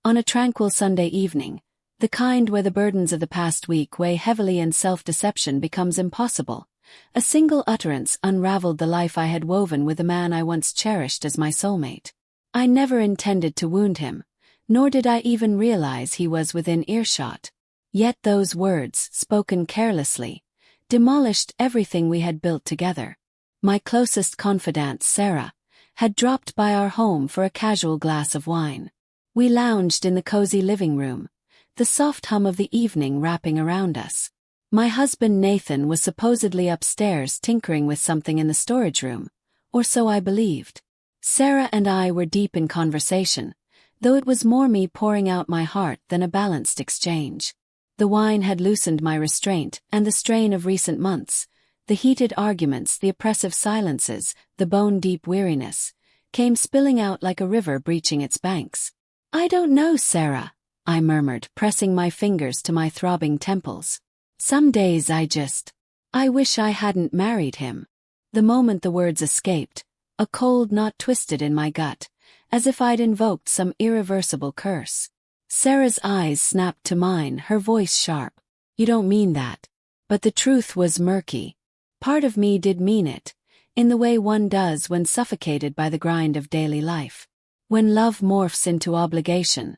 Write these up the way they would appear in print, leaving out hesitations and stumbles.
On a tranquil Sunday evening, the kind where the burdens of the past week weigh heavily and self-deception becomes impossible, a single utterance unraveled the life I had woven with the man I once cherished as my soulmate. I never intended to wound him, nor did I even realize he was within earshot. Yet those words, spoken carelessly, demolished everything we had built together. My closest confidante, Sarah, had dropped by our home for a casual glass of wine. We lounged in the cozy living room, the soft hum of the evening wrapping around us. My husband Nathan was supposedly upstairs tinkering with something in the storage room, or so I believed. Sarah and I were deep in conversation, though it was more me pouring out my heart than a balanced exchange. The wine had loosened my restraint, and the strain of recent months, the heated arguments, the oppressive silences, the bone-deep weariness, came spilling out like a river breaching its banks. "I don't know, Sarah," I murmured, pressing my fingers to my throbbing temples. "Some days I wish I hadn't married him." The moment the words escaped, a cold knot twisted in my gut, as if I'd invoked some irreversible curse. Sarah's eyes snapped to mine, her voice sharp. "You don't mean that." But the truth was murky. Part of me did mean it, in the way one does when suffocated by the grind of daily life. When love morphs into obligation,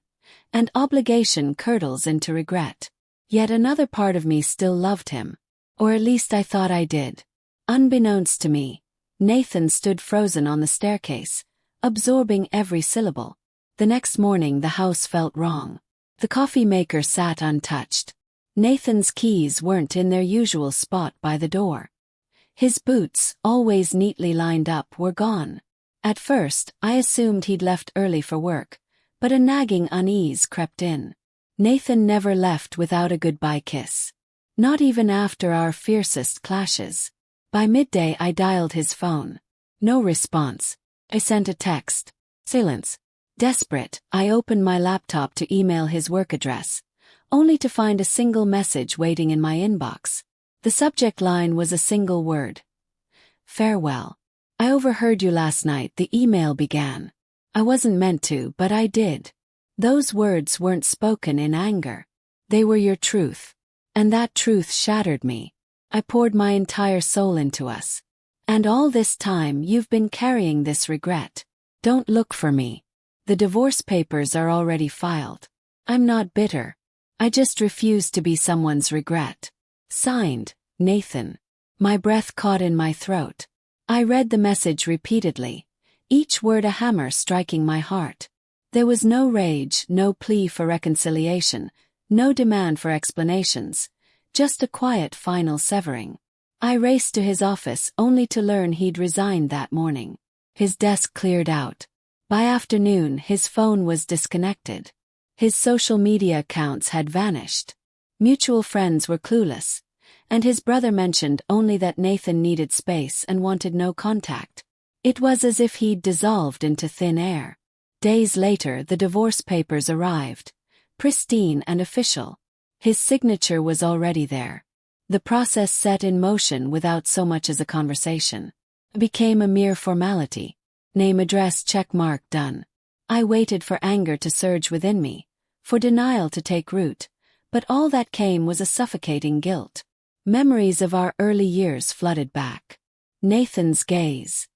and obligation curdles into regret. Yet another part of me still loved him. Or at least I thought I did. Unbeknownst to me, Nathan stood frozen on the staircase, absorbing every syllable. The next morning the house felt wrong. The coffee maker sat untouched. Nathan's keys weren't in their usual spot by the door. His boots, always neatly lined up, were gone. At first, I assumed he'd left early for work, but a nagging unease crept in. Nathan never left without a goodbye kiss. Not even after our fiercest clashes. By midday I dialed his phone. No response. I sent a text. Silence. Desperate, I opened my laptop to email his work address, only to find a single message waiting in my inbox. The subject line was a single word. "Farewell. I overheard you last night," the email began. I wasn't meant to, but I did. Those words weren't spoken in anger. They were your truth. And that truth shattered me. I poured my entire soul into us. And all this time you've been carrying this regret. Don't look for me. The divorce papers are already filed. I'm not bitter. I just refuse to be someone's regret. Signed, Nathan. My breath caught in my throat. I read the message repeatedly, each word a hammer striking my heart. There was no rage, no plea for reconciliation, no demand for explanations, just a quiet final severing. I raced to his office only to learn he'd resigned that morning. His desk cleared out. By afternoon, his phone was disconnected. His social media accounts had vanished. Mutual friends were clueless, and his brother mentioned only that Nathan needed space and wanted no contact. It was as if he'd dissolved into thin air. Days later, the divorce papers arrived, pristine and official. His signature was already there. The process set in motion without so much as a conversation. It became a mere formality. Name, address, check mark, done. I waited for anger to surge within me, for denial to take root, but all that came was a suffocating guilt. Memories of our early years flooded back. Nathan's gaze.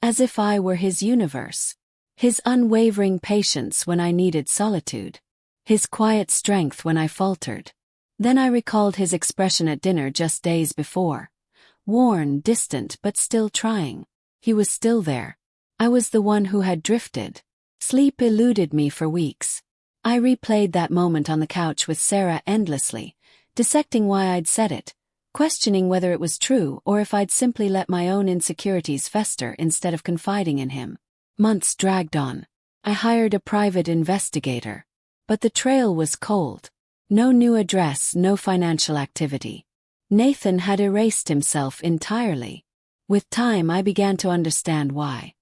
As if I were his universe. His unwavering patience when I needed solitude. His quiet strength when I faltered. Then I recalled his expression at dinner just days before. Worn, distant, but still trying. He was still there. I was the one who had drifted. Sleep eluded me for weeks. I replayed that moment on the couch with Sarah endlessly, dissecting why I'd said it, questioning whether it was true or if I'd simply let my own insecurities fester instead of confiding in him. Months dragged on. I hired a private investigator. But the trail was cold. No new address, no financial activity. Nathan had erased himself entirely. With time I began to understand why.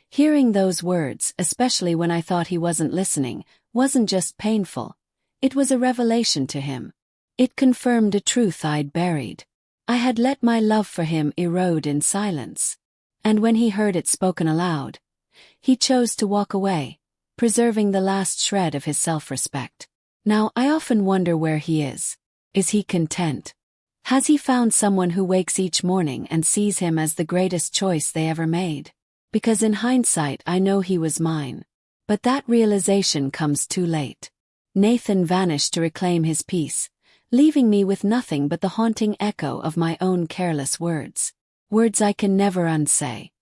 Hearing those words, especially when I thought he wasn't listening, wasn't just painful. It was a revelation to him. It confirmed a truth I'd buried. I had let my love for him erode in silence. And when he heard it spoken aloud, he chose to walk away, preserving the last shred of his self-respect. Now, I often wonder where he is. Is he content? Has he found someone who wakes each morning and sees him as the greatest choice they ever made? Because in hindsight I know he was mine. But that realization comes too late. Nathan vanished to reclaim his peace, leaving me with nothing but the haunting echo of my own careless words. Words I can never unsay.